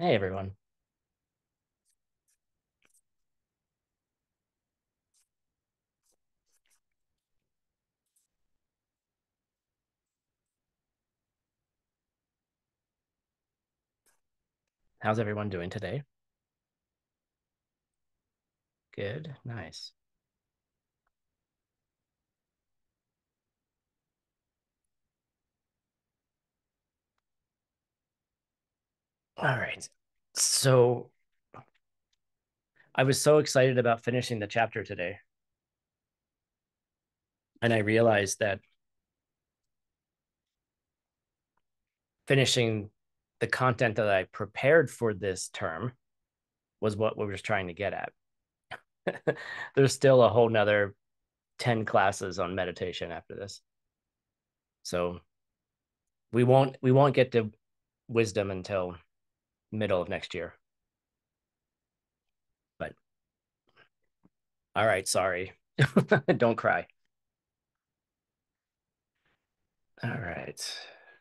Hey, everyone. How's everyone doing today? Good. Nice. All right. So I was so excited about finishing the chapter today. And I realized that finishing the content that I prepared for this term was what we were trying to get at. There's still a whole nother 10 classes on meditation after this. So we won't get to wisdom until middle of next year. But all right, sorry. Don't cry. All right.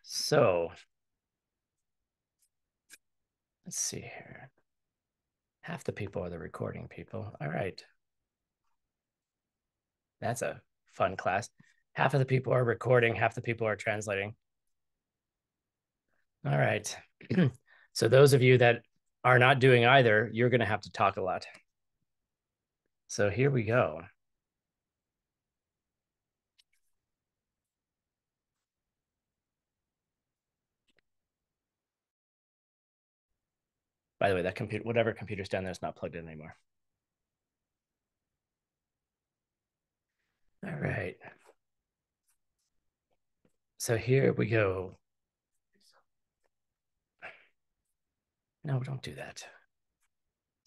So let's see here. Half the people are the recording people. All right. That's a fun class. Half of the people are recording, half the people are translating. All right. So those of you that are not doing either, you're going to have to talk a lot. So here we go. By the way, that computer, whatever computer's down there is not plugged in anymore. All right. So here we go. No, don't do that.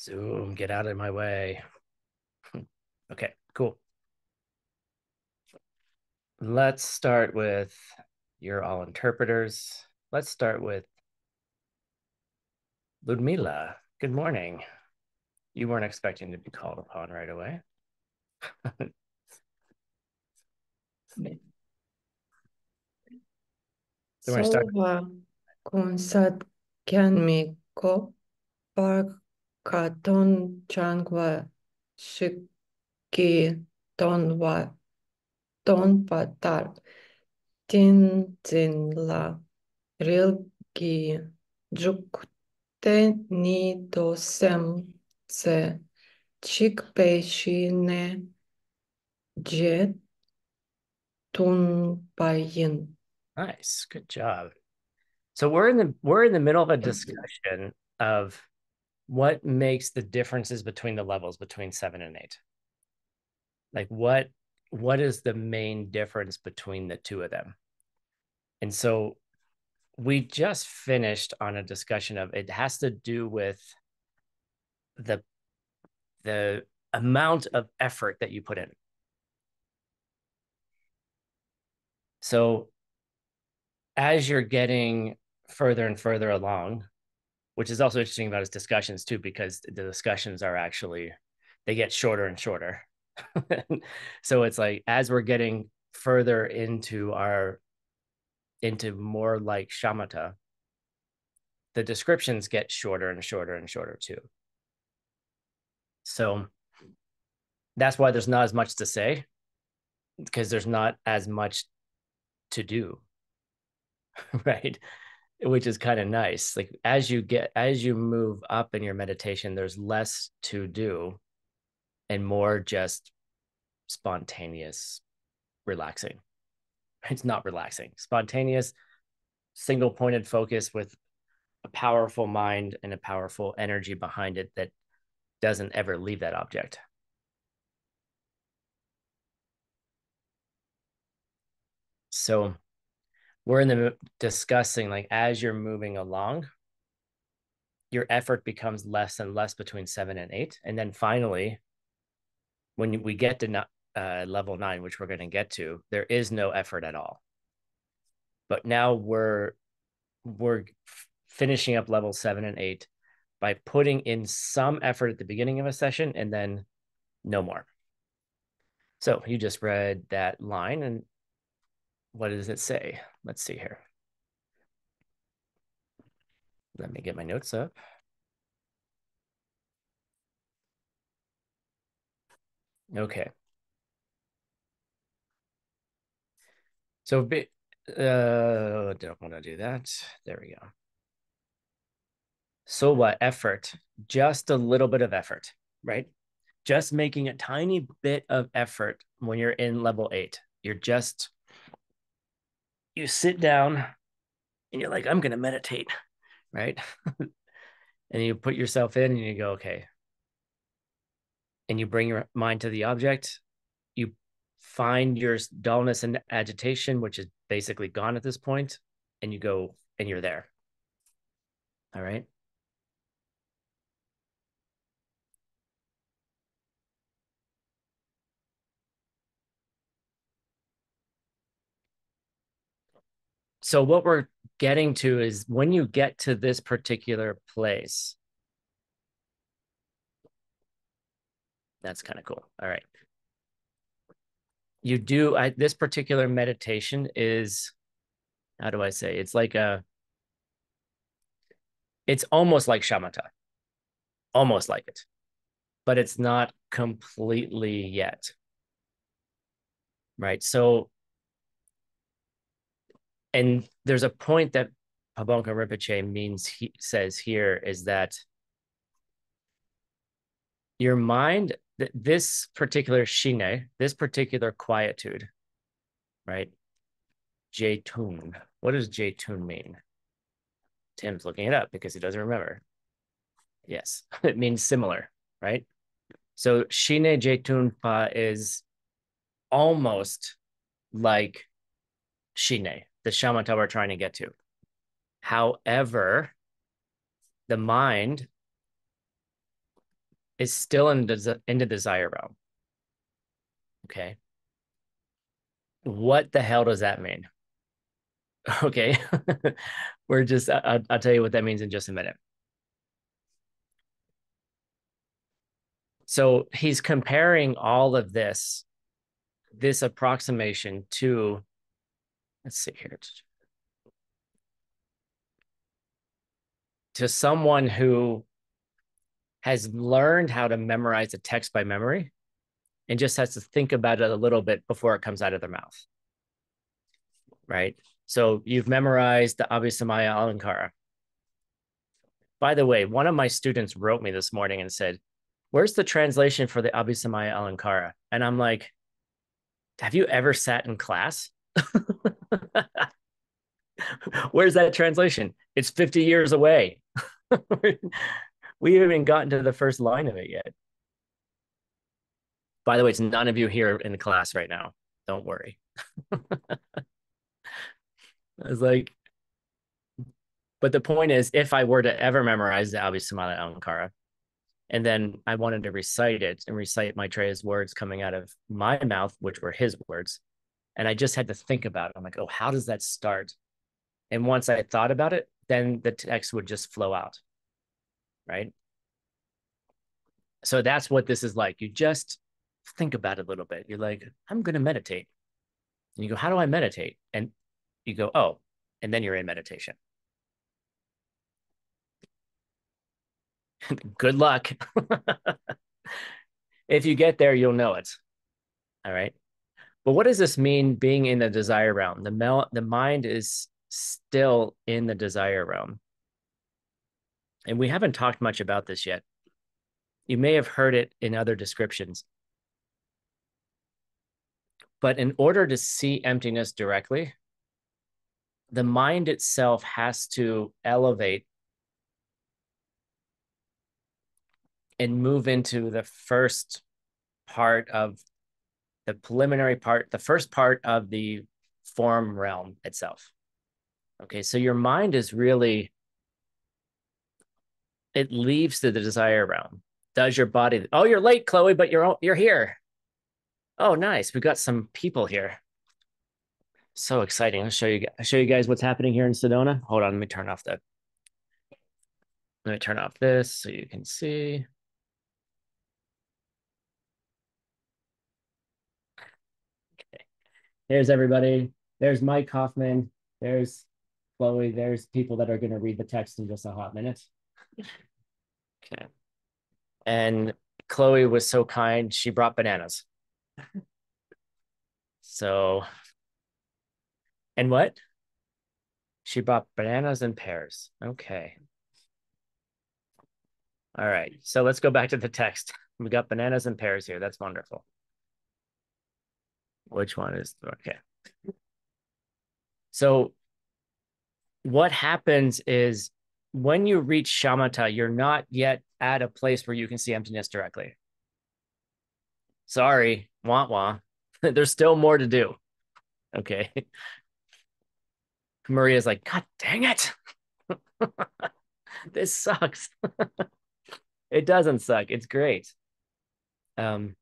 Zoom, get out of my way. Okay, cool. Let's start with, you're all interpreters. Let's start with Ludmila. Good morning. You weren't expecting to be called upon right away. So we're going to start. Sova konsat kyanmiko parkaton changwa shiki tonwa tonpatar tinzinla rilgi jukte ni dosem se chikpeshine jet tunpayin. Nice. Good job. So we're in the middle of a discussion of what makes the differences between the levels between 7 and 8. Like what is the main difference between the two of them? And so we just finished on a discussion of it has to do with the the amount of effort that you put in. So as you're getting further and further along, which is also interesting about his discussions too, because the discussions are actually, they get shorter and shorter. So it's like, as we're getting further into more like shamatha, the descriptions get shorter and shorter and shorter too. So that's why there's not as much to say, because there's not as much to do. Right, which is kind of nice. Like as you move up in your meditation, there's less to do and more just spontaneous relaxing. It's not relaxing, spontaneous, single pointed focus with a powerful mind and a powerful energy behind it that doesn't ever leave that object. So we're in the discussing, like, as you're moving along, your effort becomes less and less between 7 and 8, and then finally when we get to level 9, which we're going to get to, there is no effort at all. But now we're finishing up level 7 and 8 by putting in some effort at the beginning of a session and then no more. So you just read that line, and what does it say? Let's see here. Let me get my notes up. Okay. So don't want to do that. There we go. So what? Effort. Just a little bit of effort, right? Just making a tiny bit of effort when you're in level 8. You sit down and you're like, I'm going to meditate, right? And you put yourself in and you go, okay. And you bring your mind to the object. You find your dullness and agitation, which is basically gone at this point, and you go and you're there. All right. So what we're getting to is when you get to this particular place, that's kind of cool. All right. This particular meditation is, how do I say? It's almost like shamatha, almost like it, but it's not completely yet. Right. So, and there's a point that Pabonka Rinpoche says here is that your mind, this particular shine, this particular quietude, right? Jtun. What does Jtun mean? Tim's looking it up because he doesn't remember. Yes, it means similar, right? So shine Jtun pa is almost like shine, the shamatha we're trying to get to. However, the mind is still in the desire realm. Okay. What the hell does that mean? Okay. I'll tell you what that means in just a minute. So he's comparing all of this approximation to, let's see here, to someone who has learned how to memorize a text by memory and just has to think about it a little bit before it comes out of their mouth. Right. So you've memorized the Abhisamaya Alankara. By the way, one of my students wrote me this morning and said, where's the translation for the Abhisamaya Alankara? And I'm like, have you ever sat in class? Where's that translation? It's 50 years away. We haven't even gotten to the first line of it yet. By the way, it's none of you here in the class right now. Don't worry. I was like, but the point is, if I were to ever memorize the Abhisamaya Alankara, and then I wanted to recite it and recite Maitreya's words coming out of my mouth, which were his words, and I just had to think about it. I'm like, oh, how does that start? And once I thought about it, then the text would just flow out, right? So that's what this is like. You just think about it a little bit. You're like, I'm going to meditate. And you go, how do I meditate? And you go, oh, and then you're in meditation. Good luck. If you get there, you'll know it. All right. But what does this mean being in the desire realm? The mind is still in the desire realm. And we haven't talked much about this yet. You may have heard it in other descriptions. But in order to see emptiness directly, the mind itself has to elevate and move into the first part of the preliminary part, the first part of the form realm itself. Okay, so your mind is really, it leaves the desire realm. Does your body, oh, you're late, Chloe, but you're here. Oh, nice. We've got some people here. So exciting. I'll show you guys what's happening here in Sedona. Hold on, let me turn off this so you can see. Okay. There's everybody. There's Mike Hoffman. There's Chloe. There's people that are going to read the text in just a hot minute. Okay. And Chloe was so kind. She brought bananas. So, and what? She brought bananas and pears. Okay. All right. So let's go back to the text. We got bananas and pears here. That's wonderful. Which one is okay? So what happens is when you reach shamatha, you're not yet at a place where you can see emptiness directly. Sorry, wah wah. There's still more to do. Okay. Maria's like, God dang it. This sucks. It doesn't suck. It's great. Um,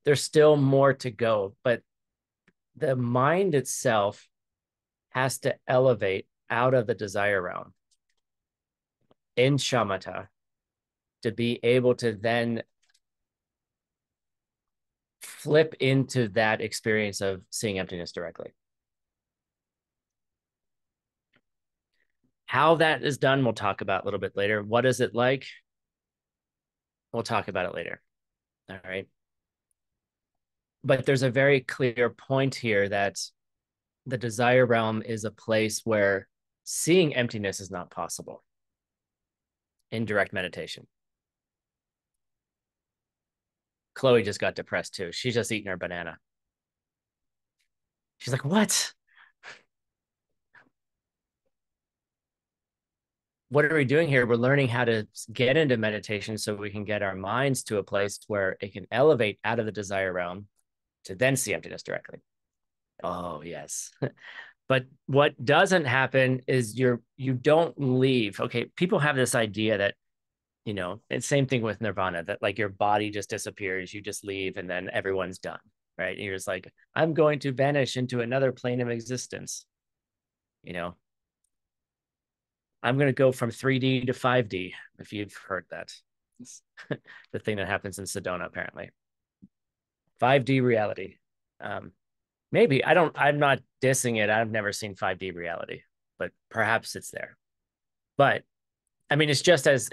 there's still more to go, but the mind itself has to elevate out of the desire realm in shamatha to be able to then flip into that experience of seeing emptiness directly. How that is done, we'll talk about a little bit later. What is it like? We'll talk about it later. All right. But there's a very clear point here that the desire realm is a place where seeing emptiness is not possible in direct meditation. Chloe just got depressed too. She's just eating her banana. She's like, what? What are we doing here? We're learning how to get into meditation so we can get our minds to a place where it can elevate out of the desire realm to then see emptiness directly. Oh, yes. But what doesn't happen is you don't leave. Okay, people have this idea that, it's same thing with nirvana, that like your body just disappears, you just leave and then everyone's done, right? And you're just like, I'm going to vanish into another plane of existence. I'm going to go from 3D to 5D, if you've heard that. It's the thing that happens in Sedona, apparently. 5D reality. Maybe I'm not dissing it. I've never seen 5D reality, but perhaps it's there. But I mean, it's just as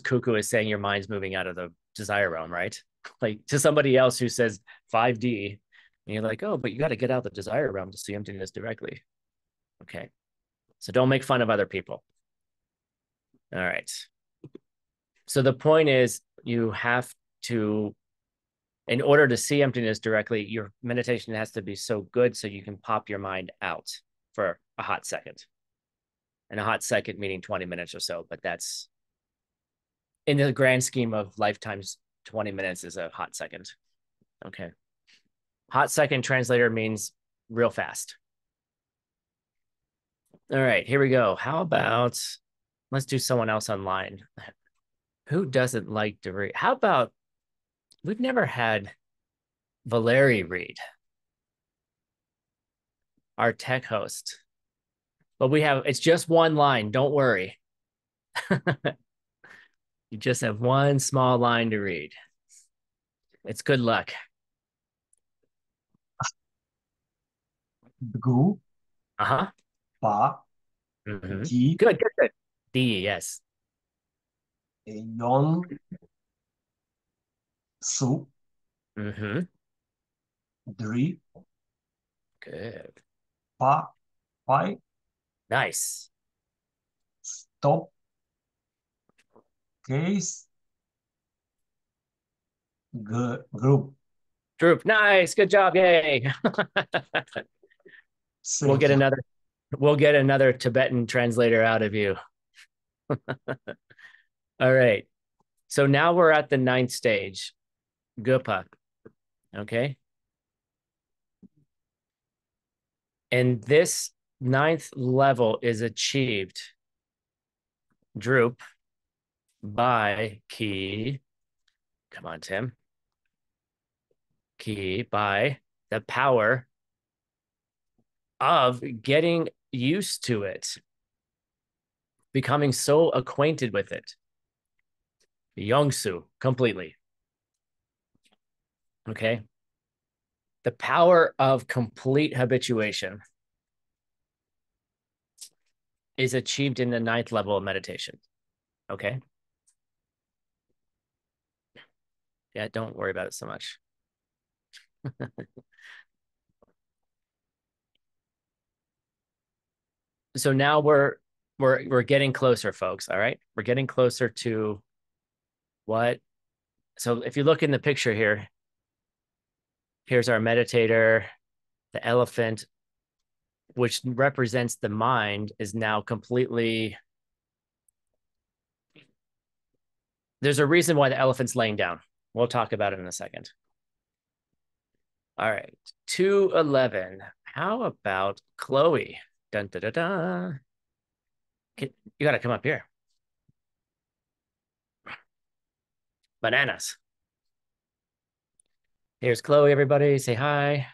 cuckoo as saying your mind's moving out of the desire realm, right? Like to somebody else who says 5D, and you're like, oh, but you got to get out of the desire realm to see emptiness directly. Okay. So don't make fun of other people. All right. So the point is you have to, in order to see emptiness directly, your meditation has to be so good so you can pop your mind out for a hot second. And a hot second meaning 20 minutes or so, but that's in the grand scheme of lifetimes, 20 minutes is a hot second. Okay. Hot second translator means real fast. All right, here we go. How about let's do someone else online. Who doesn't like to read? How about we've never had Valeri read, our tech host, but it's just one line. Don't worry. You just have one small line to read. It's good luck. Gu, Uh-huh. Pa, Mm-hmm. Ji, Good, good, good. D, yes. Yon, Su, Mm-hmm. Dri, Good. Pa, Pai, Nice. Stop, Case, Group, Droop. Nice. Good job. Yay. we'll Thank get you. another we'll get another Tibetan translator out of you. All right. So now we're at the ninth stage, Gupa. Okay. And this ninth level is achieved, Droop, by Ki. Come on, Tim. Ki by the power of getting used to it, becoming so acquainted with it. Yongsu, completely. Okay. The power of complete habituation is achieved in the ninth level of meditation. Okay. Yeah, don't worry about it so much. So now we're getting closer, folks. All right. We're getting closer to what? So if you look in the picture here, here's our meditator, the elephant, which represents the mind, is now completely. There's a reason why the elephant's laying down. We'll talk about it in a second. All right. 211. How about Chloe? Dun, da, da, da. You got to come up here. Bananas. Here's Chloe, everybody. Say hi.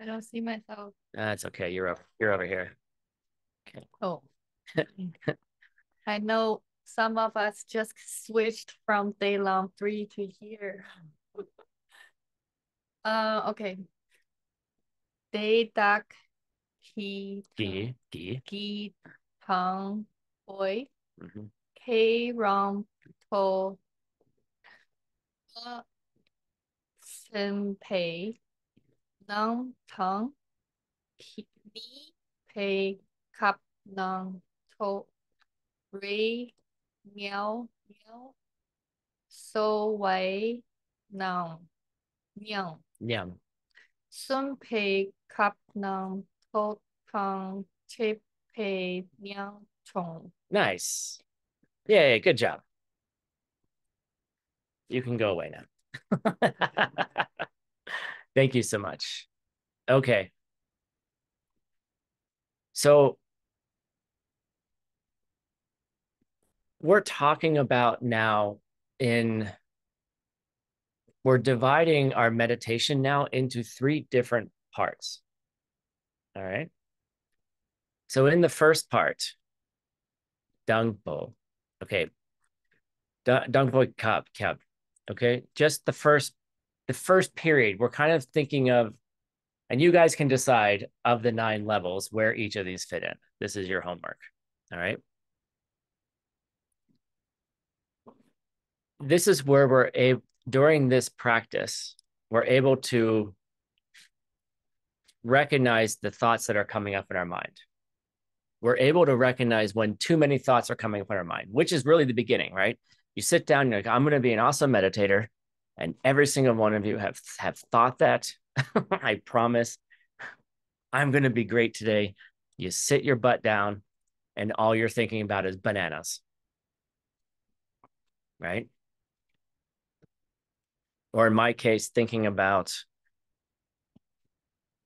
I don't see myself. That's okay. You're over here. Okay. Oh, I know some of us just switched from Dalam 3 to here. Okay. Day dak ki Gi. tang boy Mhm. k rom to sen pei nang tang ni pei kap nang to re meow meow so wai nang meow Yeah. sun pei kap nang to tang chip pei meow chong. Nice. Yeah, good job. You can go away now. Thank you so much. Okay. So we're talking about now we're dividing our meditation now into 3 different parts. All right. So in the first part, Dangpo. Okay. Dangpo Kap. Okay. Just the first period, we're kind of thinking of, and you guys can decide of the 9 levels where each of these fit in. This is your homework. All right. This is where we're able, during this practice, we're able to recognize the thoughts that are coming up in our mind. We're able to recognize when too many thoughts are coming up in our mind, which is really the beginning, right? You sit down, you're like, I'm going to be an awesome meditator. And every single one of you have thought that. I promise I'm going to be great today. You sit your butt down and all you're thinking about is bananas, right? Or in my case, thinking about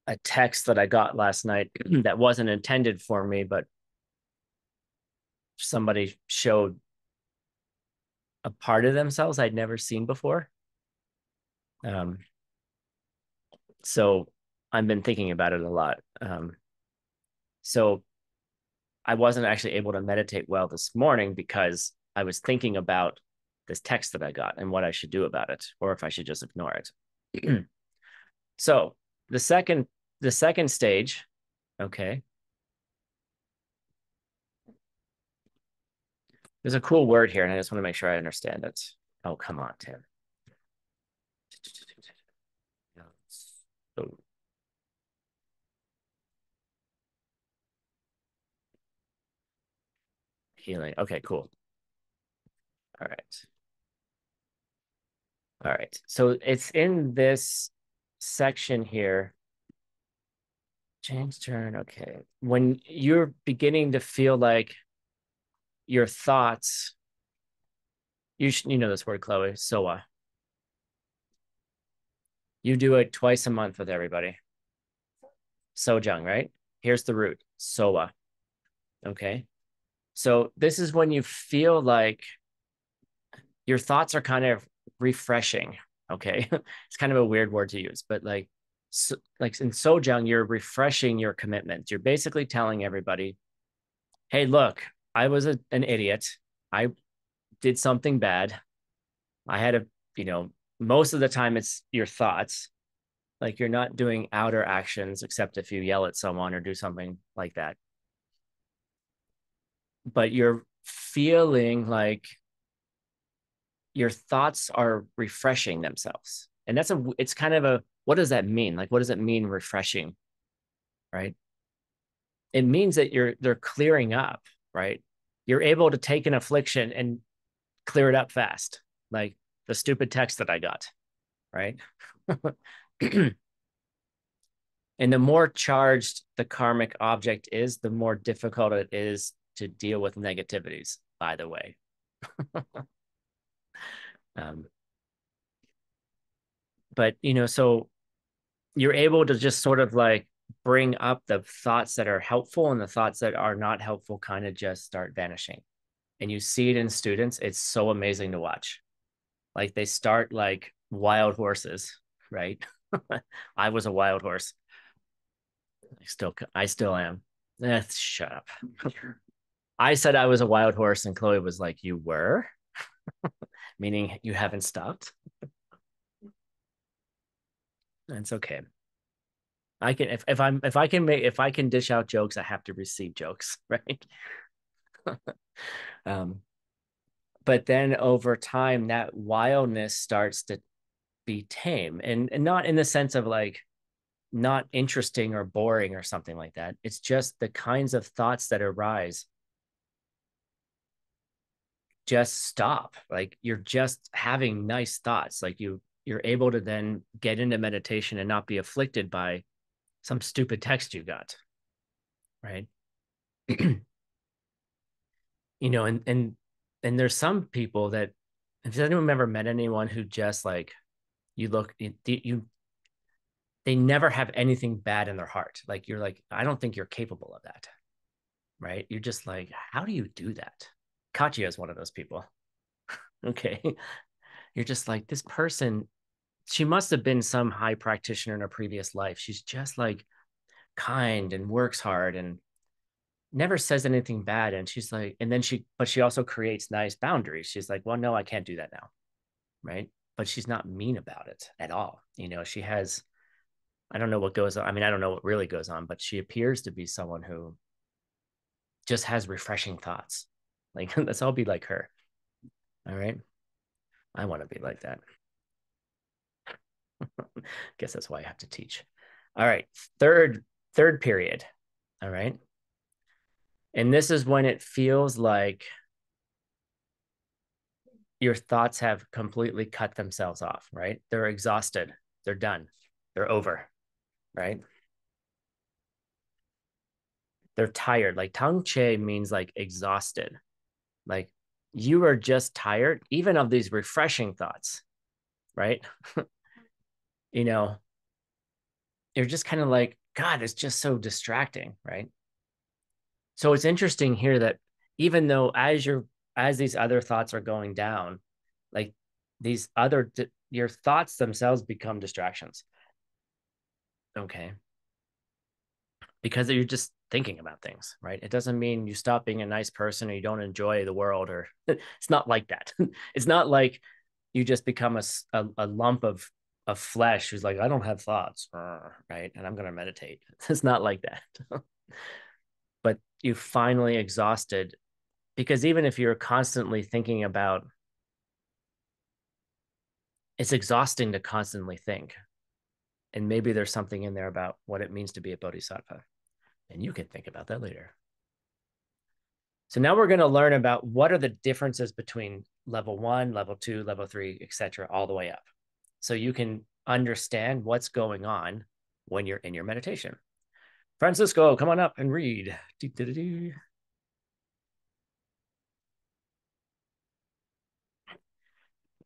a text that I got last night that wasn't intended for me, but somebody showed a part of themselves I'd never seen before. So I've been thinking about it a lot. So I wasn't actually able to meditate well this morning because I was thinking about this text that I got and what I should do about it, or if I should just ignore it. So the second stage, okay. There's a cool word here, and I just want to make sure I understand it. Oh, come on, Tim. So, healing. Okay, cool. All right. All right. So it's in this section here. Change turn. Okay. When you're beginning to feel like your thoughts, you know this word, Chloe, soa. You do it twice a month with everybody. Sojung, right? Here's the root, soa. Okay. So this is when you feel like your thoughts are kind of refreshing. Okay. It's kind of a weird word to use, but like in Sojung, you're refreshing your commitment. You're basically telling everybody, hey, look, I was an idiot. I did something bad. I had most of the time it's your thoughts. Like you're not doing outer actions except if you yell at someone or do something like that. But you're feeling like your thoughts are refreshing themselves. And it's kind of a, what does that mean? Like, what does it mean refreshing, right? It means that they're clearing up, right? You're able to take an affliction and clear it up fast, like the stupid text that I got, right? And the more charged the karmic object is, the more difficult it is to deal with negativities, by the way. But, so you're able to just sort of like bring up the thoughts that are helpful, and the thoughts that are not helpful kind of just start vanishing. And you see it in students. It's so amazing to watch. Like they start like wild horses, right? I was a wild horse. I still am. Shut up. I said I was a wild horse, and Chloe was like, "You were," meaning you haven't stopped. It's okay. I can if I can dish out jokes, I have to receive jokes, right? But then over time, that wildness starts to be tame, and not in the sense of like not interesting or boring or something like that. It's just the kinds of thoughts that arise just stop. Like you're just having nice thoughts. Like you're able to then get into meditation and not be afflicted by some stupid text you got, right? And there's some people that, if anyone ever met anyone who just like they never have anything bad in their heart. Like you're like, I don't think you're capable of that, right? You're just like, how do you do that? Katya is one of those people. Okay. You're just like, this person, she must have been some high practitioner in a previous life. She's just like kind and works hard and never says anything bad. And she's like, but she also creates nice boundaries. She's like, well, no, I can't do that now. Right. But she's not mean about it at all. She has, I don't know what goes on. I mean, I don't know what really goes on, but she appears to be someone who just has refreshing thoughts. Like, let's all be like her. All right. I want to be like that. Guess that's why I have to teach. All right. Third period. All right. And this is when it feels like your thoughts have completely cut themselves off, right? They're exhausted. They're done. They're over, right? They're tired. Like tang che means like exhausted. Like you are just tired, even of these refreshing thoughts, right? you know, you're just kind of like, God, it's just so distracting, right? So it's interesting here that even though as these other thoughts are going down, like your thoughts themselves become distractions. Okay. Because you're just thinking about things, right? It doesn't mean you stop being a nice person or you don't enjoy the world, or it's not like that. It's not like you just become a lump of flesh who's like, I don't have thoughts, right? And I'm going to meditate. It's not like that. But you finally exhausted, because even if you're constantly thinking about, it's exhausting to constantly think. And maybe there's something in there about what it means to be a bodhisattva. And you can think about that later. So now we're going to learn about what are the differences between level 1, level 2, level 3, etc., all the way up. So you can understand what's going on when you're in your meditation. Francisco, come on up and read.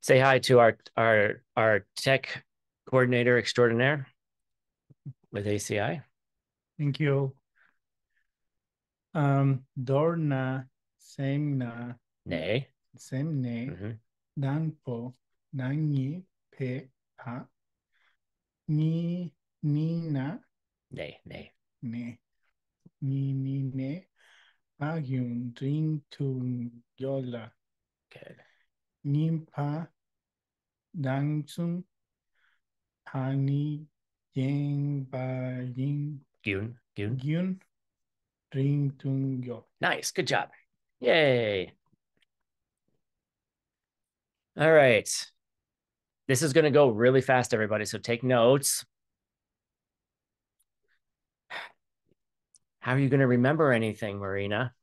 Say hi to our tech coordinator extraordinaire with ACI. Thank you. Dorna, Semna, Nay. Semne, Danpo, Nanyi, Pe, Pa, Ni, Nina, Nay, nay. Ne, Ni, Ne, Agyun, Drin, Tun, Yola, Good. Nimpa, Dangsum, Hani, Yang, Ba, Yin, Gyun. Gyun, Drin, Tun, Yo. Nice. Good job. Yay. All right. This is going to go really fast, everybody. So take notes. How are you going to remember anything, Marina?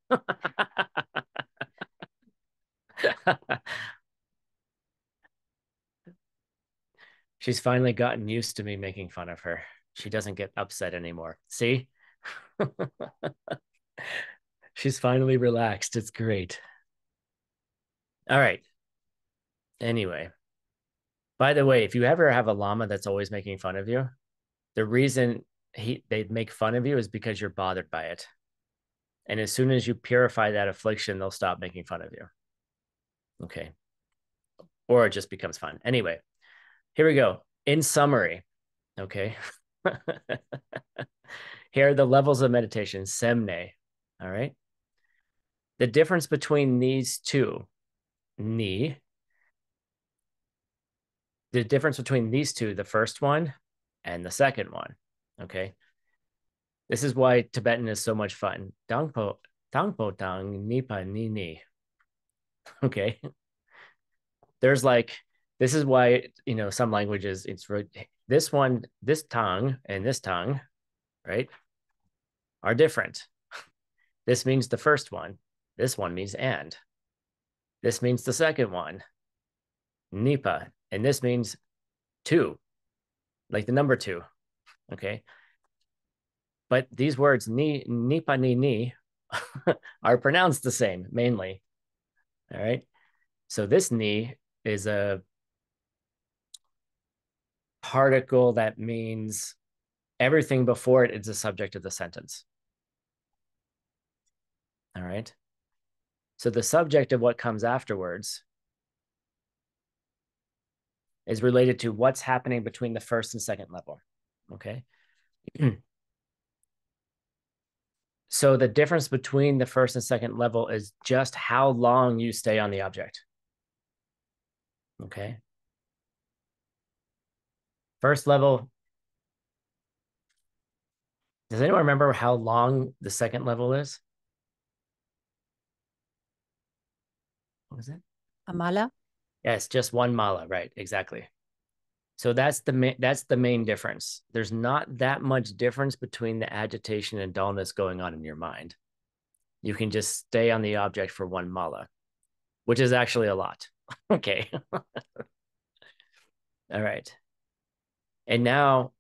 She's finally gotten used to me making fun of her. She doesn't get upset anymore. See? She's finally relaxed. It's great. All right. Anyway, by the way, if you ever have a llama that's always making fun of you, the reason they'd make fun of you is because you're bothered by it. And as soon as you purify that affliction, they'll stop making fun of you. Okay. Or it just becomes fun. Anyway, here we go. In summary, okay. Here are the levels of meditation, semne. All right. The difference between these two, ni, the difference between these two, the first one and the second one, okay. This is why Tibetan is so much fun. Dangpo, dangpo dang, nipa ni ni. Okay. There's like, this is why, you know, some languages, it's this one, this tongue and this tongue, right, are different. This means the first one. This one means and. This means the second one, nipa. And this means two, like the number two. Okay. But these words, nipa, ni, are pronounced the same mainly. All right. So this ni is a particle that means everything before it is the subject of the sentence. All right. So the subject of what comes afterwards is related to what's happening between the first and second level. Okay. So the difference between the first and second level is just how long you stay on the object. Okay. First level. Does anyone remember how long the second level is? What was it? A mala? Yes, just one mala, right? Exactly. So that's the main difference. There's not that much difference between the agitation and dullness going on in your mind. You can just stay on the object for one mala, which is actually a lot. Okay. All right. And now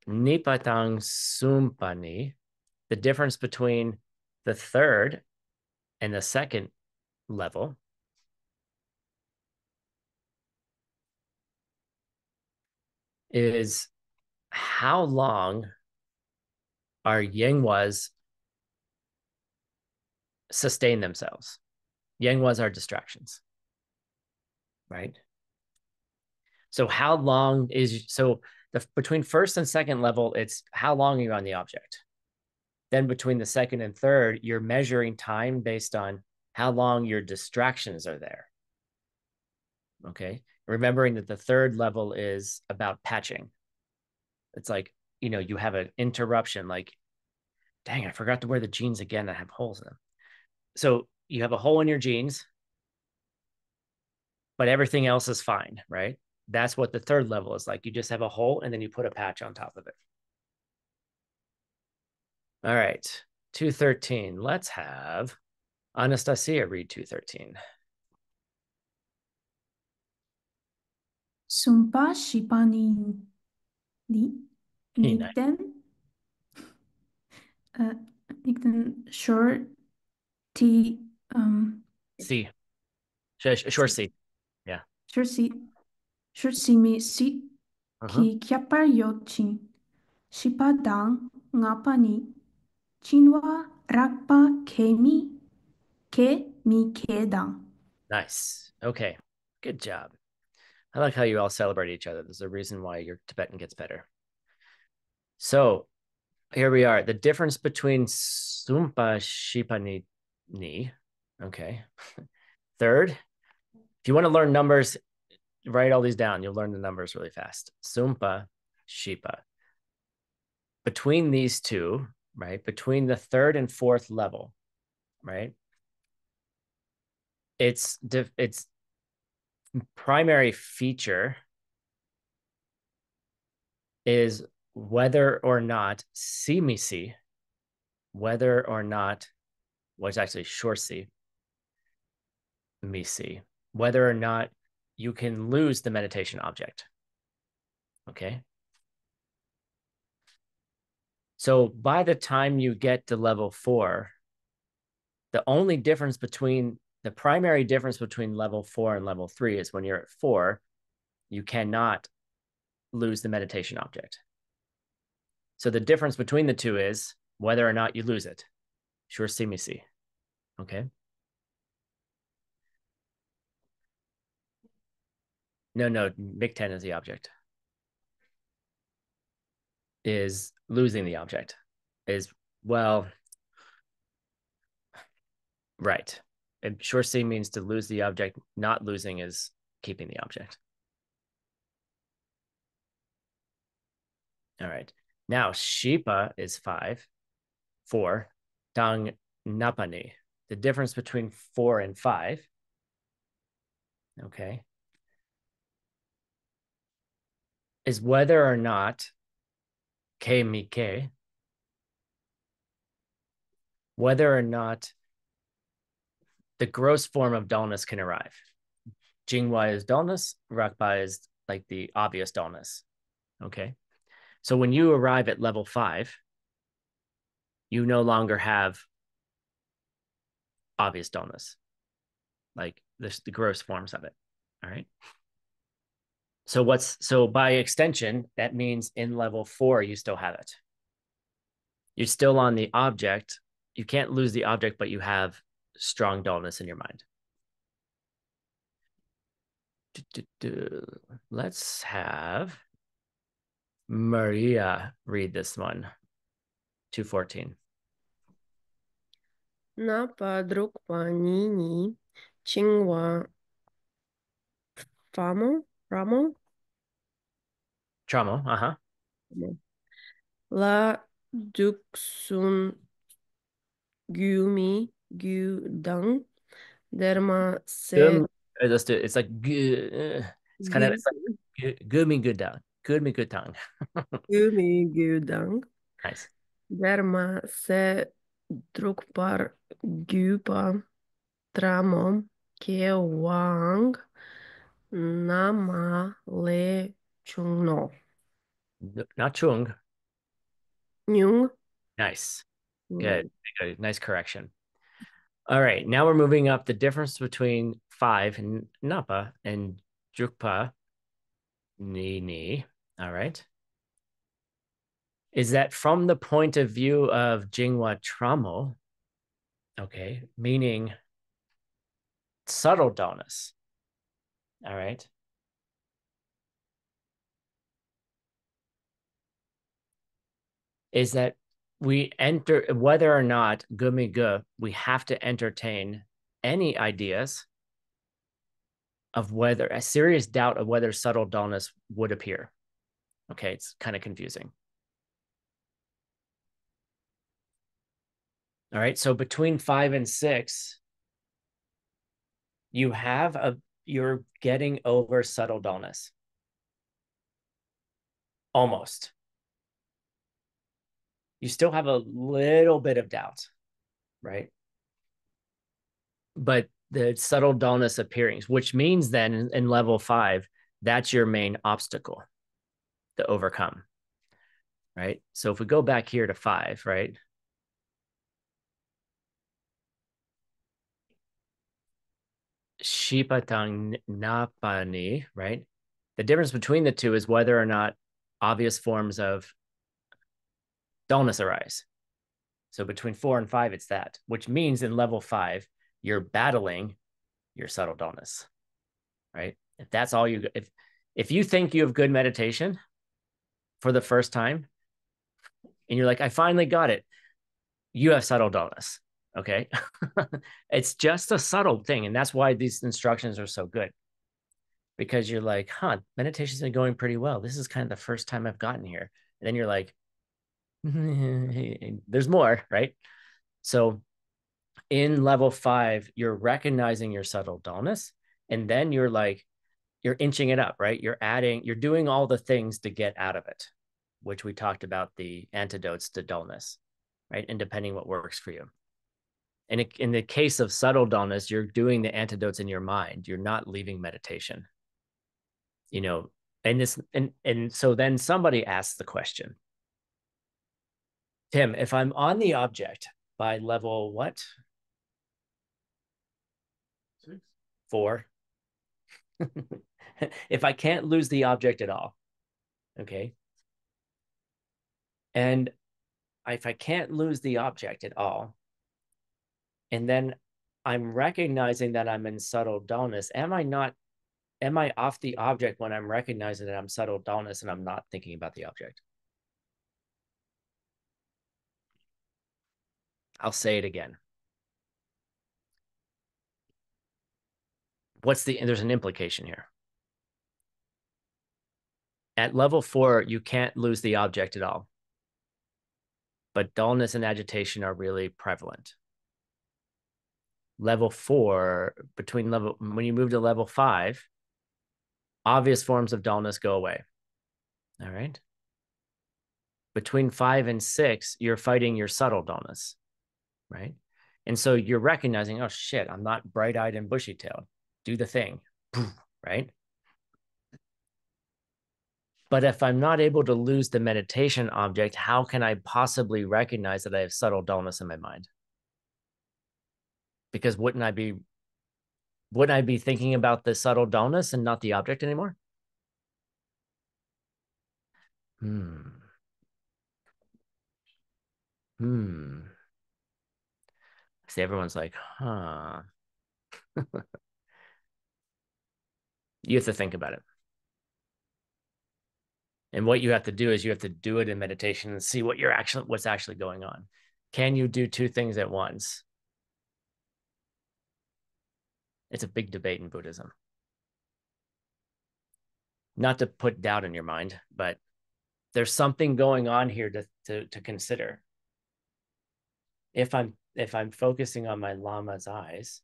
nipatang sumpani, the difference between the third and the second level is how long our yengwas sustain themselves. Yengwas are distractions, right? So how long is, so between first and second level, it's how long are you on the object. Then between the second and third, you're measuring time based on how long your distractions are there. Okay. Remembering that the third level is about patching. It's like, you know, you have an interruption, like, dang, I forgot to wear the jeans again. I have holes in them. So you have a hole in your jeans, but everything else is fine, right? That's what the third level is like. You just have a hole and then you put a patch on top of it. All right. 213. Let's have Anastasia read 213. Sumpa Shipani Nikten short T C. Sure C. Yeah. Short C me si ki kyapar yochin Shipadang ngapani Chinwa rakpa kemi ke mi kedang. Nice. Okay. Good job. I like how you all celebrate each other. There's a reason why your Tibetan gets better. So here we are. The difference between Sumpa Shipani Ni. Okay. Third, if you want to learn numbers, write all these down. You'll learn the numbers really fast. Sumpa Shipa. Between these two, right? Between the third and fourth level, right? It's primary feature is whether or not simisi, whether or not, well, it's actually shorsi, misi, whether or not you can lose the meditation object. Okay. So by the time you get to level 4, the only difference between the primary difference between level 4 and level 3 is when you're at 4, you cannot lose the meditation object. So the difference between the two is whether or not you lose it. Sure, see me see. Okay. No, Mikten is the object. Is losing the object. Is, well, right. And sure see means to lose the object. Not losing is keeping the object. All right. Now, Shipa is 5. 4. Tang Napani. The difference between 4 and 5. Okay. Is whether or not Ke Mike, whether or not the gross form of dullness can arrive. Jingwai is dullness, Rakpa is like the obvious dullness. Okay. So when you arrive at level 5, you no longer have obvious dullness, like the gross forms of it. All right. So by extension, that means in level 4, you still have it. You're still on the object. You can't lose the object, but you have strong dullness in your mind. Let's have Maria read this one. 214. Na padruk panini chingwa famo ramo Tramo, la duksun gumi gudang derma se Let's do it. It's like it's kind of, it's like gumi gudang. Gumi gudang. gumi gudang Nice. derma se drukpar gupa tramo kewang nama le chungno Not chung. nyung. Nice. Good. Good. Nice correction. All right. Now we're moving up. The difference between 5 and Napa and Jukpa ni. All right. Is that from the point of view of Jingwa Tramo, okay, meaning subtle dullness. All right. Is that we enter, whether or not gumigu, we have to entertain any ideas of whether, a serious doubt of whether subtle dullness would appear. Okay, it's kind of confusing. All right, so between 5 and 6, you're getting over subtle dullness. Almost. You still have a little bit of doubt, right? But the subtle dullness appearing, which means then in level 5, that's your main obstacle to overcome, right? So if we go back here to 5, right? Shipatang napani, right? The difference between the two is whether or not obvious forms of dullness arise. So between 4 and 5, it's that, which means in level 5, you're battling your subtle dullness, right? If that's all you, if you think you have good meditation for the first time, and you're like, I finally got it, you have subtle dullness, okay? It's just a subtle thing. And that's why these instructions are so good. Because you're like, meditation's been going pretty well. This is kind of the first time I've gotten here. And then you're like, there's more, right? So in level 5, you're recognizing your subtle dullness. And then you're like, you're inching it up, right? You're doing all the things to get out of it, which we talked about the antidotes to dullness, right? And depending what works for you. And in the case of subtle dullness, you're doing the antidotes in your mind. You're not leaving meditation. And so then somebody asks the question, Tim, if I'm on the object by level what? 6. 4. If I can't lose the object at all, okay? And if I can't lose the object at all, and then I'm recognizing that I'm in subtle dullness, am I off the object when I'm recognizing that I'm subtle dullness and I'm not thinking about the object? I'll say it again. There's an implication here. At level 4, you can't lose the object at all. But dullness and agitation are really prevalent. Level 4, when you move to level 5, obvious forms of dullness go away. All right. Between 5 and 6, you're fighting your subtle dullness, right? And so you're recognizing, oh shit, I'm not bright-eyed and bushy-tailed. Do the thing, right? But if I'm not able to lose the meditation object, how can I possibly recognize that I have subtle dullness in my mind? Because wouldn't I be thinking about the subtle dullness and not the object anymore? See, everyone's like, huh. You have to think about it. And what you have to do is you have to do it in meditation and see what's actually going on. Can you do two things at once? It's a big debate in Buddhism. Not to put doubt in your mind, but there's something going on here to consider. If I'm focusing on my lama's eyes,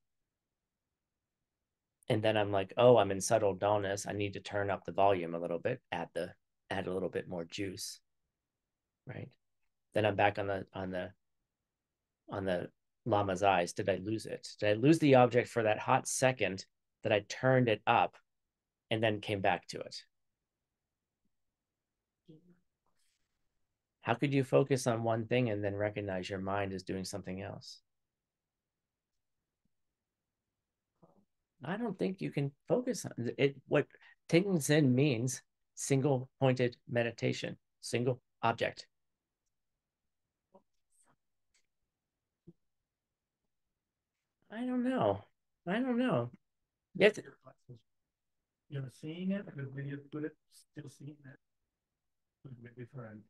and then I'm like, oh, I'm in subtle dullness, I need to turn up the volume a little bit, add a little bit more juice, right? Then I'm back on the lama's eyes. Did I lose it? Did I lose the object for that hot second that I turned it up and then came back to it? How could you focus on one thing and then recognize your mind is doing something else? I don't think you can focus on it. What taking Zen means, single pointed meditation, single object. I don't know. You have to, You're seeing it, but when you put it, still seeing it. It's a bit different.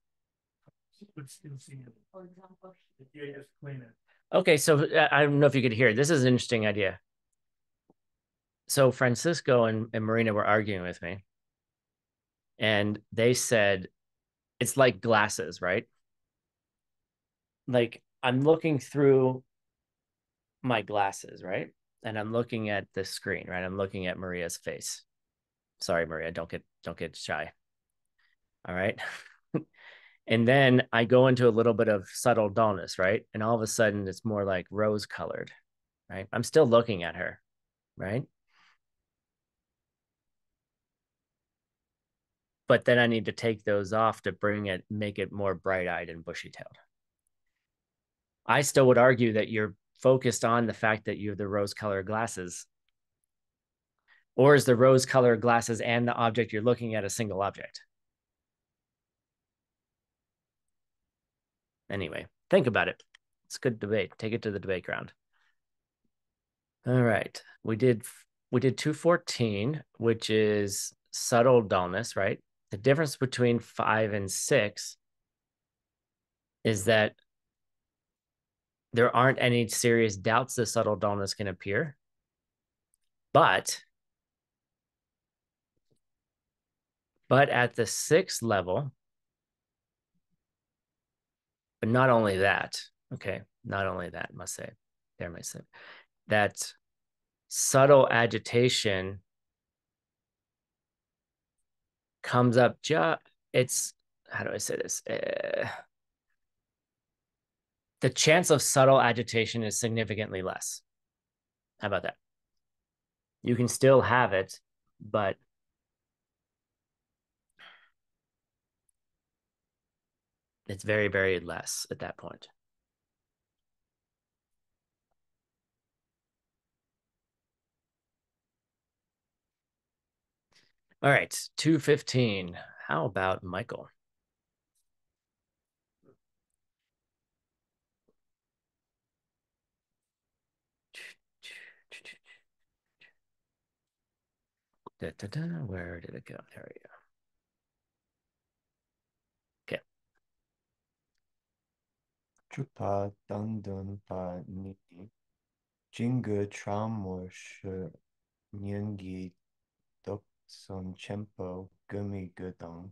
But still seeing it. For example, if you just clean it. okay, so I don't know if you could hear it. This is an interesting idea. So Francisco and Marina were arguing with me. And they said, it's like glasses, right? Like I'm looking through my glasses, right? And I'm looking at the screen, right? I'm looking at Maria's face. Sorry, Maria, don't get shy. All right. And then I go into a little bit of subtle dullness, right? And all of a sudden it's more like rose colored, right? I'm still looking at her, right? But then I need to take those off to make it more bright-eyed and bushy-tailed. I still would argue that you're focused on the fact that you have the rose-colored glasses. Or is the rose-colored glasses and the object you're looking at a single object? Anyway, think about it. It's a good debate. Take it to the debate ground. All right. We did 214, which is subtle dullness, right? The difference between 5 and 6 is that there aren't any serious doubts that subtle dullness can appear. But at the 6th level, but not only that, okay, not only that, must say, that subtle agitation comes up it's, how do I say this? The chance of subtle agitation is significantly less. How about that? You can still have it, but it's very, very less at that point. All right, 215. How about Michael? Where did it go? There we go. Okay. Chupa dandun pa ni jingu tramor shi nyengi dok son chempo gumi gudang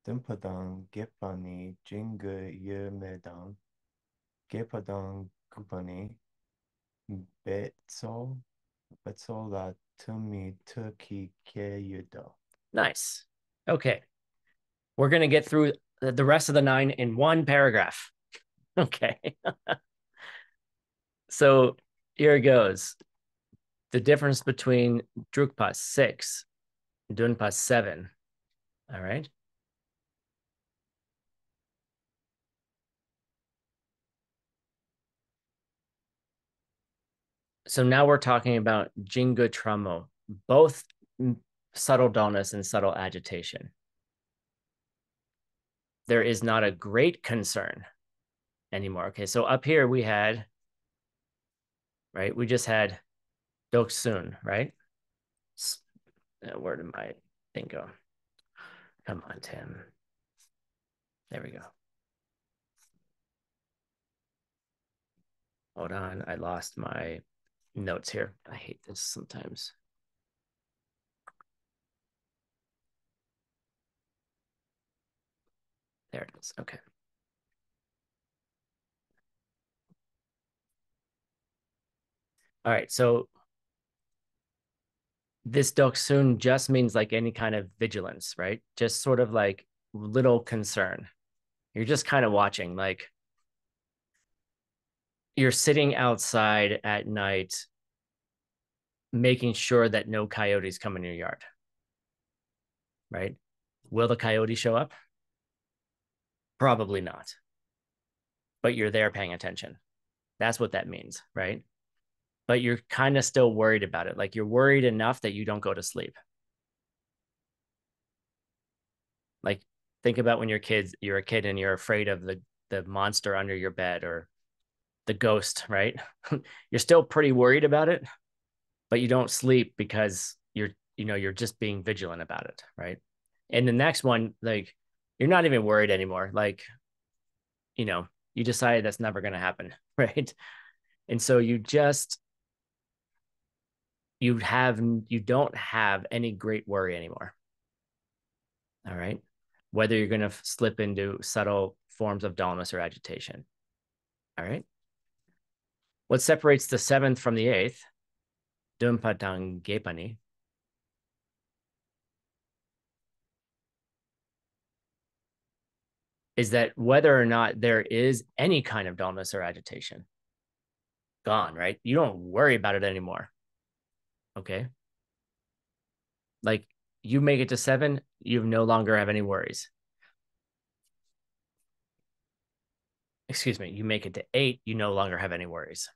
dimpadang gepani jingu ye medang gepadang gupani betso la tumi turki ke yudo. Nice. Okay. We're going to get through the rest of the 9 in one paragraph. Okay. So here it goes. The difference between Drukpa 6 and Dunpa 7. All right. So now we're talking about Jingu Tramo, both subtle dullness and subtle agitation. There is not a great concern anymore. Okay, so up here we had, right? We just had Doksun, right? Where did my thing go? Come on, Tim. There we go. Hold on, I lost my notes here. I hate this sometimes. There it is. Okay. All right, so this Doksun just means like any kind of vigilance, right? Just sort of like little concern. You're just kind of watching, like you're sitting outside at night, making sure that no coyotes come in your yard, right? Will the coyote show up? Probably not. But you're there paying attention. That's what that means, right? But you're kind of still worried about it. Like you're worried enough that you don't go to sleep. Like think about when you're a kid and you're afraid of the monster under your bed or the ghost, right? You're still pretty worried about it, but you don't sleep because you're just being vigilant about it, right? And the next one, like you're not even worried anymore. Like, you decided that's never going to happen, right? And so you don't have any great worry anymore. All right. Whether you're going to slip into subtle forms of dullness or agitation. All right. What separates the 7th from the 8th, Dumpatang Gepani, is that whether or not there is any kind of dullness or agitation, gone, right? You don't worry about it anymore. Okay. Like you make it to 7, you no longer have any worries. Excuse me, you make it to 8, you no longer have any worries.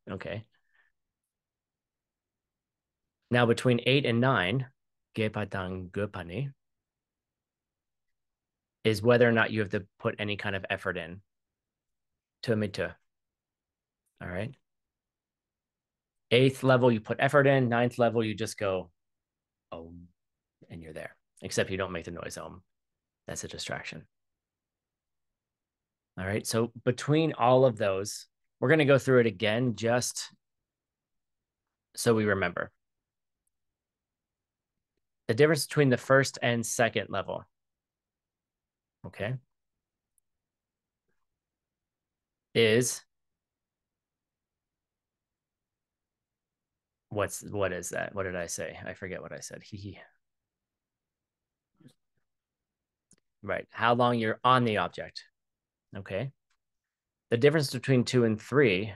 Okay. Now between 8 and 9, Gepatang Gupani, is whether or not you have to put any kind of effort in to mitu. All right. 8th level, you put effort in. 9th level, you just go, oh, and you're there. Except you don't make the noise om. That's a distraction. All right. So between all of those, we're going to go through it again just so we remember. The difference between the 1st and 2nd level. Okay. Is what is that? What did I say? I forget what I said. right? How long you're on the object, okay? The difference between 2 and 3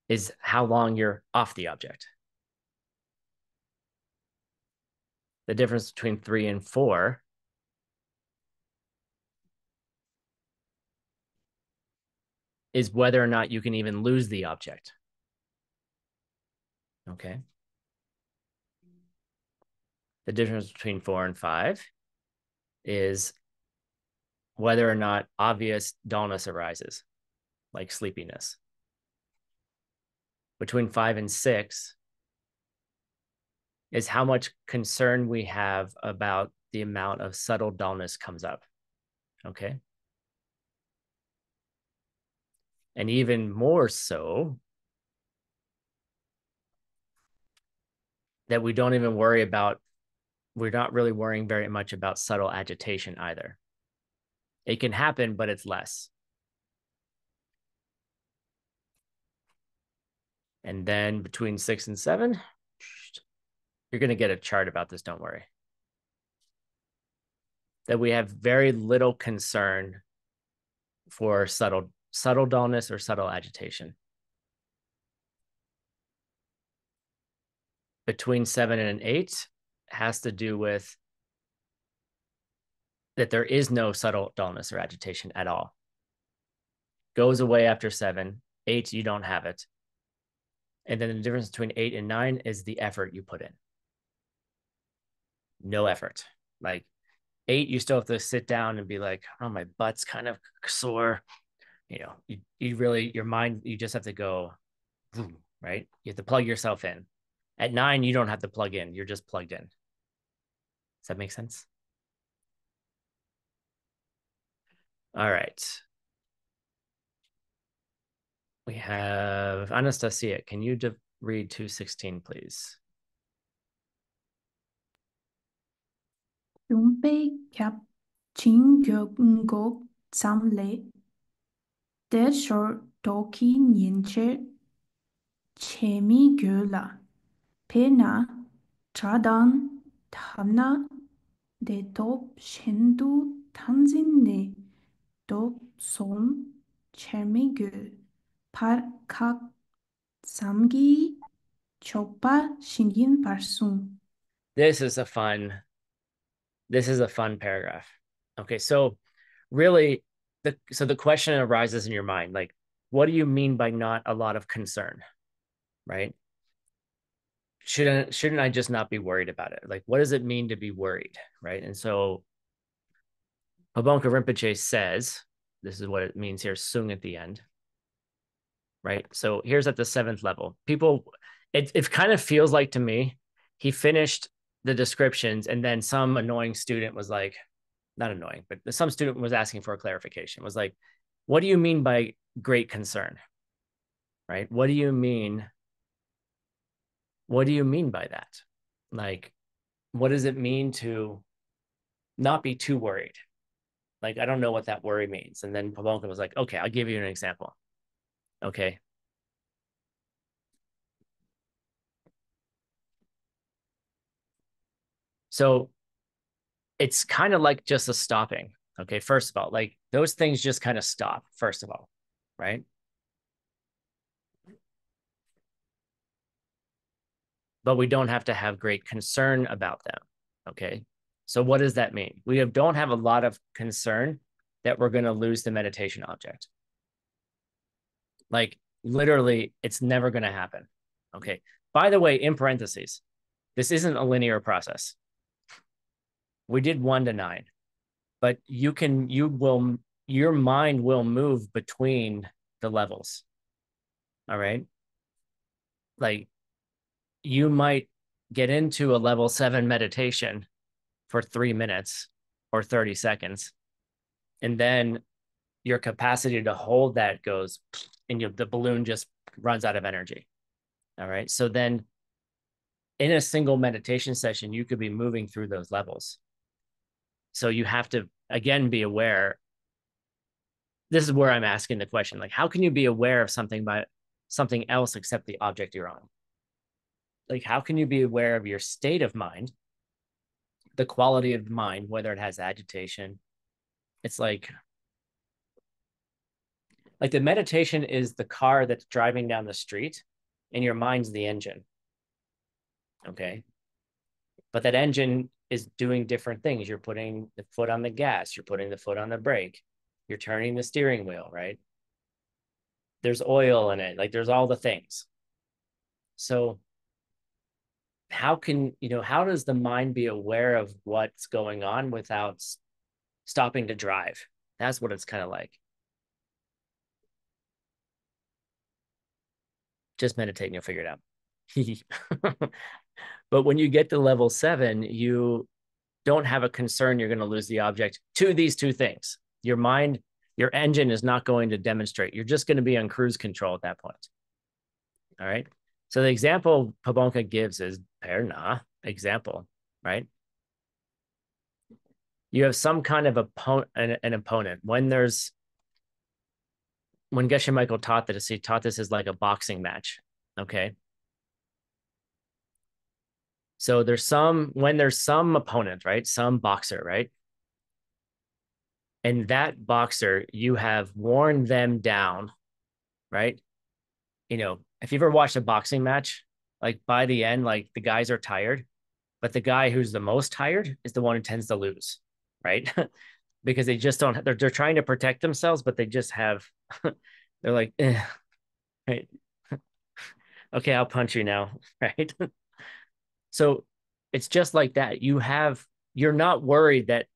is how long you're off the object. The difference between 3 and 4 is whether or not you can even lose the object. Okay. The difference between 4 and 5 is whether or not obvious dullness arises, like sleepiness. Between 5 and 6 is how much concern we have about the amount of subtle dullness comes up. Okay. And even more so, that we don't even worry about, we're not really worrying very much about subtle agitation either. It can happen, but it's less. And then between 6 and 7, you're going to get a chart about this, don't worry. That we have very little concern for subtle dullness or subtle agitation. Between 7 and 8 has to do with that there is no subtle dullness or agitation at all. Goes away after 7. 8, you don't have it. And then the difference between 8 and 9 is the effort you put in. No effort. Like 8, you still have to sit down and be like, oh, my butt's kind of sore. You know, you really, your mind, you just have to go, right? You have to plug yourself in. At 9, you don't have to plug in. You're just plugged in. Does that make sense? All right. We have Anastasia. Can you read 216, please? Dumpe kap ching go samle der shor doki ninche chemi göla pena tradan tamna de top shendu tanzin ne top som chemi gö par kak samgi chopa shingin parsum. This is a fun paragraph. Okay, so really, the question arises in your mind, like, what do you mean by not a lot of concern, right? Shouldn't I just not be worried about it? Like, what does it mean to be worried, right? And so Pabonka Rinpoche says, this is what it means here, sung at the end, right? So here's at the 7th level. People, it kind of feels like to me, he finished the descriptions and then some annoying student was like, not annoying, but some student was asking for a clarification, was like, what do you mean by great concern, right? What do you mean by that? Like, what does it mean to not be too worried? Like, I don't know what that worry means. And then Pabonka was like, okay, I'll give you an example. Okay. So it's kind of like just a stopping. Okay. First of all, like those things just kind of stop, first of all, right? But we don't have to have great concern about them. Okay. So what does that mean? We don't have a lot of concern that we're going to lose the meditation object. Like literally, it's never going to happen. Okay. By the way, in parentheses, this isn't a linear process. We did 1 to 9, but your mind will move between the levels. All right. Like you might get into a level 7 meditation for 3 minutes or 30 seconds. And then your capacity to hold that goes and the balloon just runs out of energy. All right. So then in a single meditation session, you could be moving through those levels. So you have to, again, be aware. This is where I'm asking the question, like, how can you be aware of something by something else except the object you're on? Like, how can you be aware of your state of mind, the quality of mind, whether it has agitation. It's like the meditation is the car that's driving down the street and your mind's the engine. Okay. But that engine is doing different things. You're putting the foot on the gas, you're putting the foot on the brake, you're turning the steering wheel, right? There's oil in it, like there's all the things. So how does the mind be aware of what's going on without stopping to drive? That's what it's kind of like. Just meditate and you'll figure it out. But when you get to level 7, you don't have a concern you're going to lose the object to these two things. Your mind, your engine is not going to demonstrate. You're just going to be on cruise control at that point. All right. So the example Pabonka gives is Perna example, right? You have some kind of an opponent. When Geshe Michael taught this, he taught this as like a boxing match. Okay. So when there's some opponent, right? Some boxer, right? And that boxer, you have worn them down, right? If you've ever watched a boxing match, like by the end, like the guys are tired, but the guy who's the most tired is the one who tends to lose, right? Because they just don't, they're trying to protect themselves, but they just have, they're like, right? Okay, I'll punch you now, right? So it's just like that. You're not worried that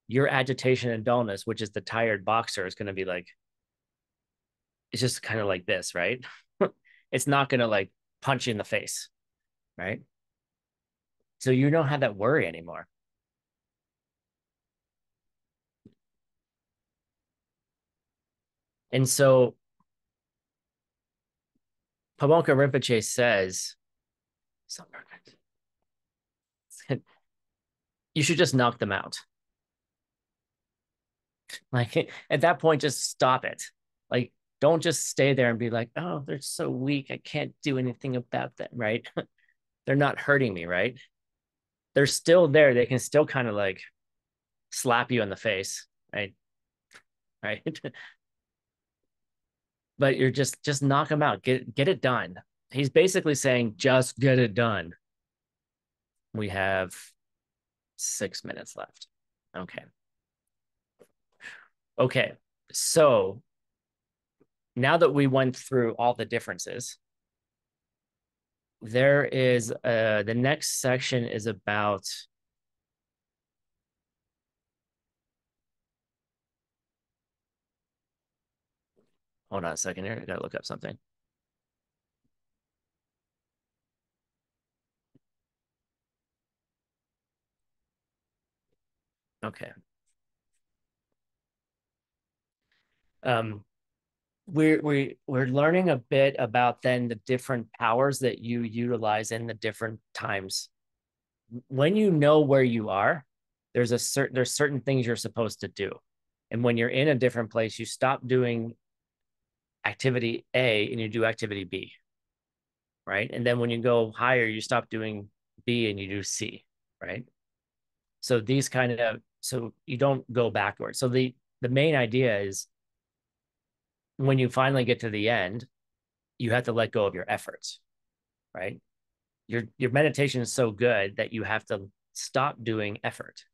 your agitation and dullness, which is the tired boxer, is going to be like, it's just kind of like this, right? It's not going to like punch you in the face, right? So you don't have that worry anymore. And so Pabonka Rinpoche says, you should just knock them out. Like at that point, just stop it. Like, don't just stay there and be like, oh, they're so weak. I can't do anything about that, right? They're not hurting me, right? They're still there. They can still kind of like slap you in the face, right? Right. But you're just knock them out. Get it done. He's basically saying, just get it done. We have 6 minutes left. Okay. Okay. So now that we went through all the differences, there is the next section is about hold on a second here. I gotta look up something. Okay. We're learning a bit about then the different powers that you utilize in the different times. When you know where you are, there's certain things you're supposed to do. And when you're in a different place, you stop doing activity A and you do activity B. Right. And then when you go higher, you stop doing B and you do C. Right. So so you don't go backwards. So the main idea is when you finally get to the end, you have to let go of your efforts, right? Your meditation is so good that you have to stop doing effort,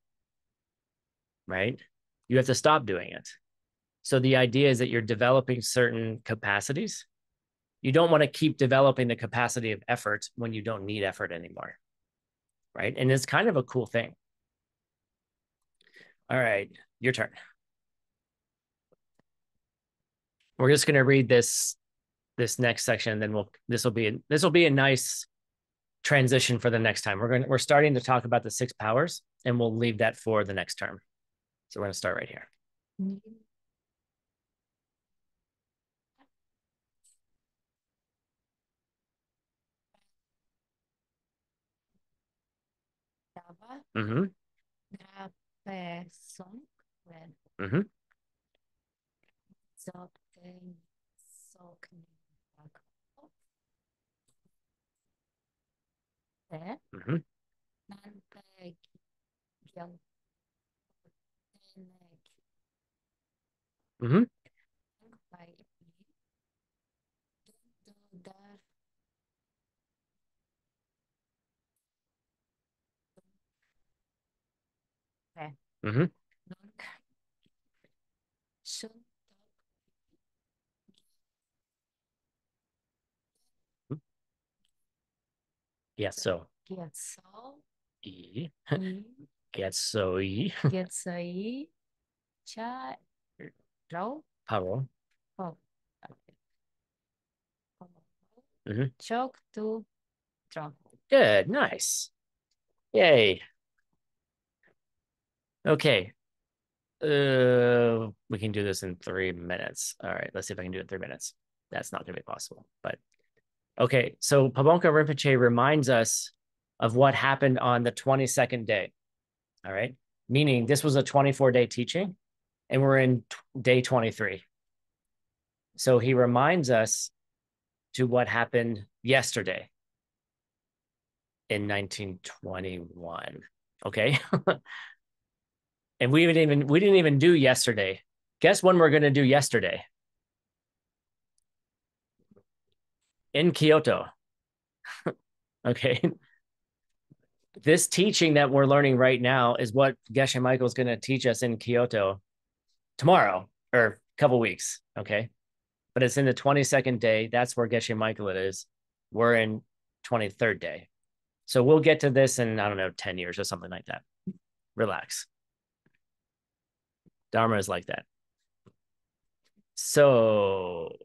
right? You have to stop doing it. So the idea is that you're developing certain capacities. You don't want to keep developing the capacity of effort when you don't need effort anymore, right? And it's kind of a cool thing. All right, your turn. We're just going to read this next section, and then this will be a nice transition for the next time. We're starting to talk about the 6 powers, and we'll leave that for the next term. So we're going to start right here. Mm-hmm. Mm-hmm. Mm-hmm. Mm-hmm. Mm-hmm. Get so. E. Get so e. Power. Mm-hmm. Good. Nice. Yay. Okay. We can do this in 3 minutes. All right, let's see if I can do it in 3 minutes. That's not gonna be possible, but okay. So Pabonka Rinpoche reminds us of what happened on the 22nd day. All right, meaning this was a 24-day teaching, and we're in day 23. So he reminds us to what happened yesterday in 1921. Okay. And we didn't even do yesterday. Guess when we're going to do yesterday? In Kyoto. Okay. This teaching that we're learning right now is what Geshe Michael is going to teach us in Kyoto tomorrow or a couple weeks. Okay. But it's in the 22nd day. That's where Geshe Michael it is. We're in 23rd day. So we'll get to this in, I don't know, 10 years or something like that. Relax. Dharma is like that. So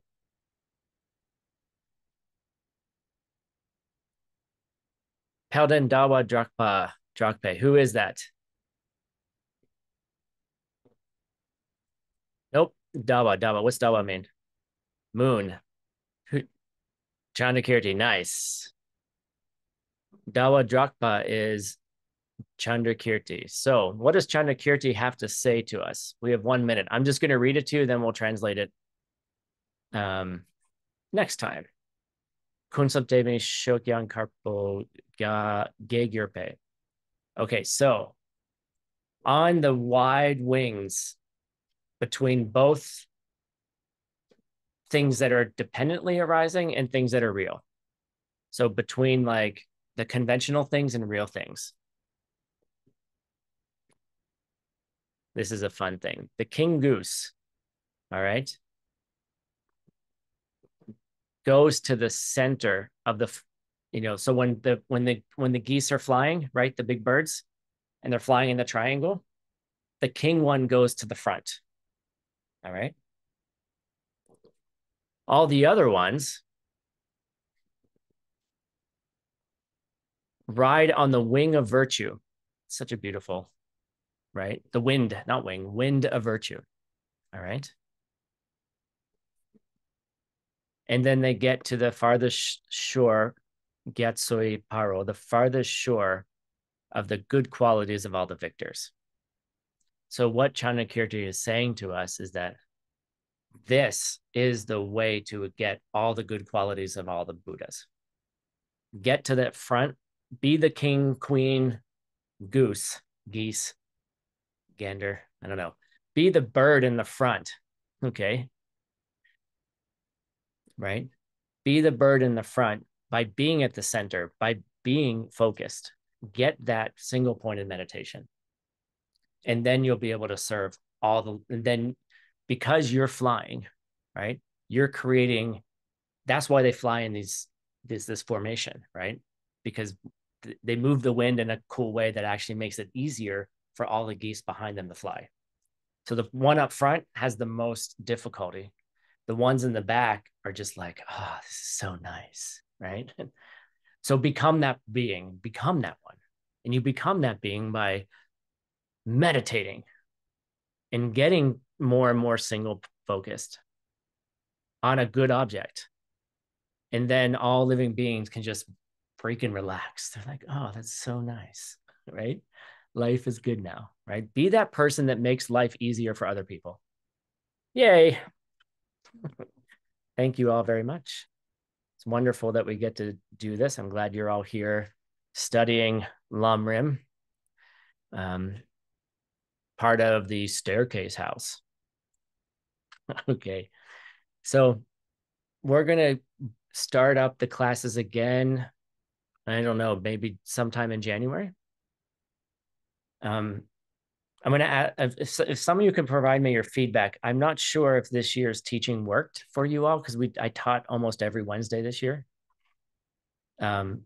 Pelden Dawa Drakpe. Who is that? Nope. Dawa. What's Dawa mean? Moon. Chandrakirti. Nice. Dawa Drakpa is Chandrakirti. So what does Chandrakirti have to say to us? We have 1 minute. I'm just going to read it to you, then we'll translate it next time. Kunsapdevi Shokyan Karpo Gegurpe. Okay, so on the wide wings between both things that are dependently arising and things that are real. So between like the conventional things and real things. This is a fun thing. The king goose, all right, goes to the center of the, so when the geese are flying, right, the big birds, and they're flying in the triangle, the king one goes to the front. All right. All the other ones ride on the wing of virtue. Such a beautiful, right? The wind, not wing, wind of virtue. All right. And then they get to the farthest shore, Gyatsoi Paro, the farthest shore of the good qualities of all the victors. So what Chandrakirti is saying to us is that this is the way to get all the good qualities of all the Buddhas. Get to that front, be the king, queen, goose, geese, gander, I don't know. Be the bird in the front, okay? Right? Be the bird in the front by being at the center, by being focused. Get that single pointed meditation. And then you'll be able to serve all the, and then because you're flying, right? You're creating, that's why they fly in this formation, right? Because they move the wind in a cool way that actually makes it easier for all the geese behind them to fly. So the one up front has the most difficulty. The ones in the back are just like, oh, this is so nice, right? So become that being, become that one. And you become that being by meditating and getting more and more single focused on a good object. And then all living beings can just freaking relax. They're like, oh, that's so nice, right? Life is good now, right? Be that person that makes life easier for other people. Yay. Thank you all very much. It's wonderful that we get to do this. I'm glad you're all here studying Lam Rim. part of the staircase house. Okay, so we're gonna start up the classes again. I don't know, maybe sometime in January. I'm gonna add, if some of you can provide me your feedback. I'm not sure if this year's teaching worked for you all, because I taught almost every Wednesday this year. And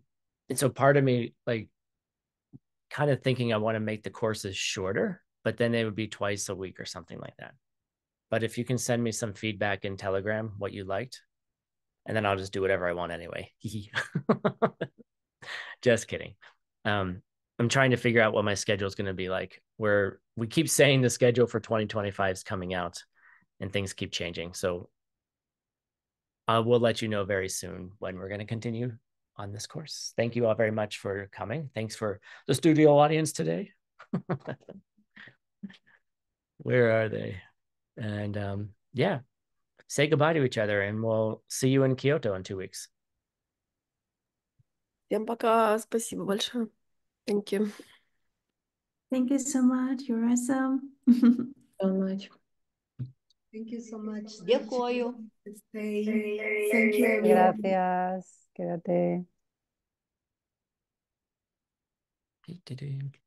so part of me like kind of thinking I want to make the courses shorter, but then they would be twice a week or something like that. But if you can send me some feedback in Telegram, what you liked, and then I'll just do whatever I want anyway. Just kidding. I'm trying to figure out what my schedule is going to be like, where we keep saying the schedule for 2025 is coming out and things keep changing. So I will let you know very soon when we're going to continue on this course. Thank you all very much for coming. Thanks for the studio audience today. Where are they? And yeah, say goodbye to each other, and we'll see you in Kyoto in 2 weeks. Всем пока. Спасибо большое. Thank you. Thank you so much. You're awesome. So much. Thank you so much. Дякую. Thank you, everyone. Gracias. Quédate.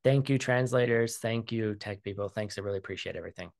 Thank you, translators. Thank you, tech people. Thanks. I really appreciate everything.